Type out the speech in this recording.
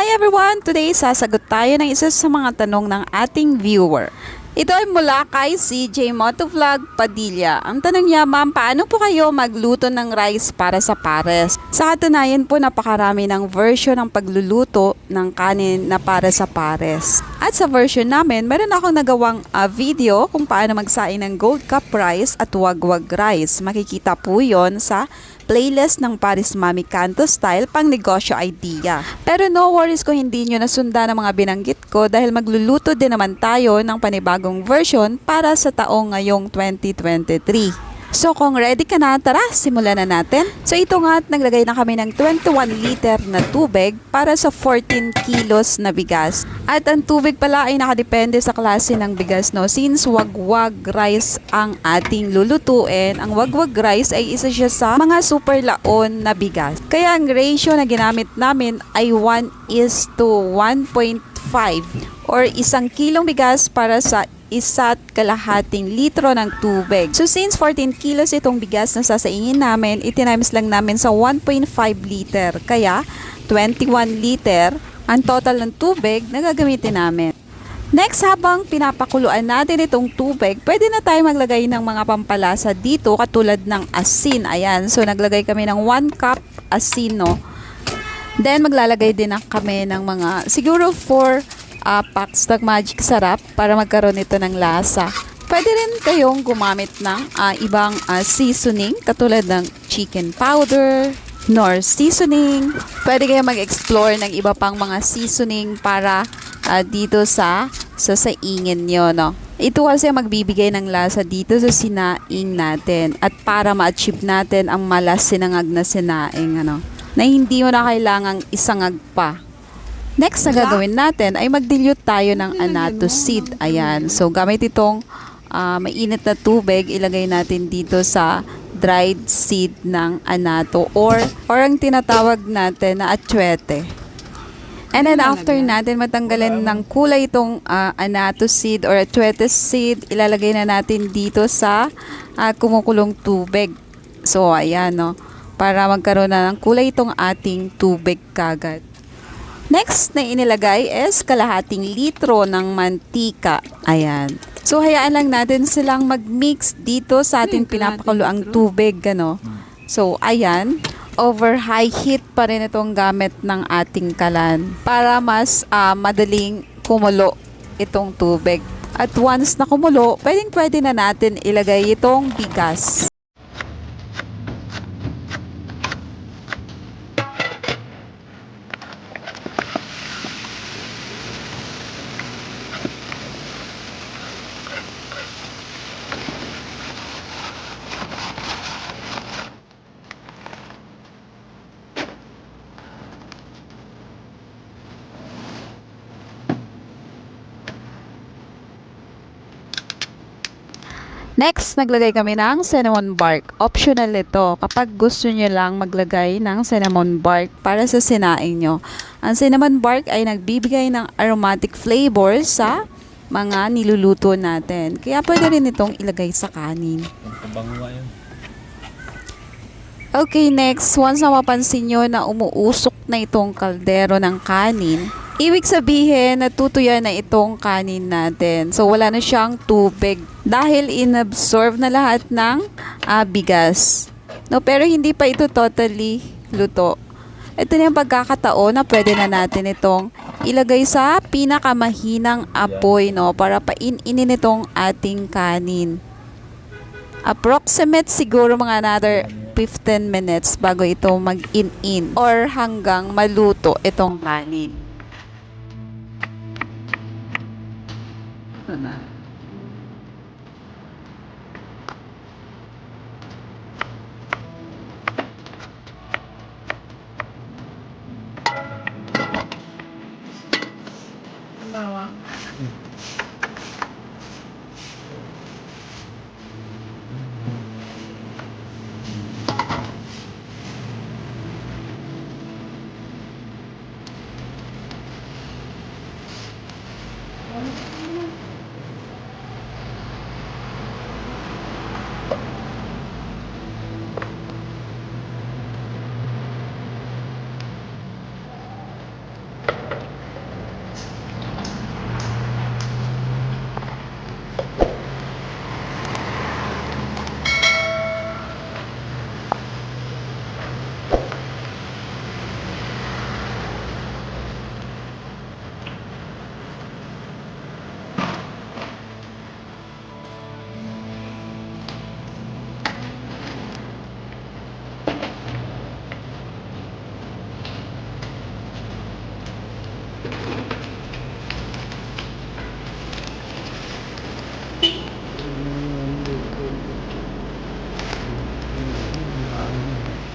Hi everyone! Today, sasagot tayo ng isa sa mga tanong ng ating viewer. Ito ay mula kay CJ Motovlog Padilla. Ang tanong niya, ma'am, paano po kayo magluto ng rice para sa pares? Sa katunayan po, napakarami ng version ng pagluluto ng kanin na para sa pares. At sa version namin, meron akong nagawang video kung paano magsaing ng gold cup rice at wagwag rice. Makikita po yon sa playlist ng Paris Mami Canto Style pang negosyo idea. Pero no worries kung hindi nyo nasundan ang mga binanggit ko dahil magluluto din naman tayo ng panibagong version para sa taong ngayong 2023. So kung ready ka na, tara, simulan na natin. So ito nga, naglagay na kami ng 21 liter na tubig para sa 14 kilos na bigas. At ang tubig pala ay nakadepende sa klase ng bigas, no? Since wagwag rice ang ating lulutuin, ang wagwag rice ay isa siya sa mga super laon na bigas. Kaya ang ratio na ginamit namin ay 1:1.5 or 1 kilong bigas para sa 1.5 litro ng tubig. So since 14 kilos itong bigas na sasaingin namin, itinimes lang namin sa 1.5 liter. Kaya 21 liter ang total ng tubig na gagamitin namin. Next, habang pinapakuluan natin itong tubig, pwede na tayo maglagay ng mga pampalasa dito katulad ng asin. Ayan, so naglagay kami ng 1 cup asin, no? Then maglalagay din kami ng mga siguro 4 packs ng Magic Sarap para magkaroon ito ng lasa. Pwede rin kayong gumamit ng ibang seasoning katulad ng chicken powder, nor seasoning. Pwede kayong mag-explore ng iba pang mga seasoning para dito sa saingin nyo, no? Ito kasi magbibigay ng lasa dito sa sinaing natin at para ma-achieve natin ang malasinangag na sinaing, ano, na hindi mo na kailangang isangag pa. Next na gagawin natin ay mag-dilute tayo ng annatto seed. Ayan. So, gamit itong mainit na tubig, ilagay natin dito sa dried seed ng annatto or ang tinatawag natin na atsuete. And then after natin matanggalan ng kulay itong annatto seed or atsuete seed, ilalagay na natin dito sa kumukulong tubig. So, ayan, no, para magkaroon na ng kulay itong ating tubig kagad. Next na inilagay is kalahating litro ng mantika. Ayan. So, hayaan lang natin silang mag-mix dito sa ating pinapakuluang tubig. Gano. So, ayan. Over high heat pa rin itong gamit ng ating kalan para mas madaling kumulo itong tubig. At once na kumulo, pwede na natin ilagay itong bigas. Next, naglagay kami ng cinnamon bark. Optional ito kapag gusto nyo lang maglagay ng cinnamon bark para sa sinaing nyo. Ang cinnamon bark ay nagbibigay ng aromatic flavor sa mga niluluto natin. Kaya pwede rin itong ilagay sa kanin. Okay, next, once na mapansin nyo na umuusok na itong kaldero ng kanin, ibig sabihin, natutuyo na itong kanin natin. So, wala na siyang tubig dahil inabsorb na lahat ng bigas. No, pero hindi pa ito totally luto. Ito na yung pagkakataon na pwede na natin itong ilagay sa pinakamahinang apoy, no, para paininin itong ating kanin. Approximate siguro mga another 15 minutes bago ito mag-in or hanggang maluto itong kanin. Ito na.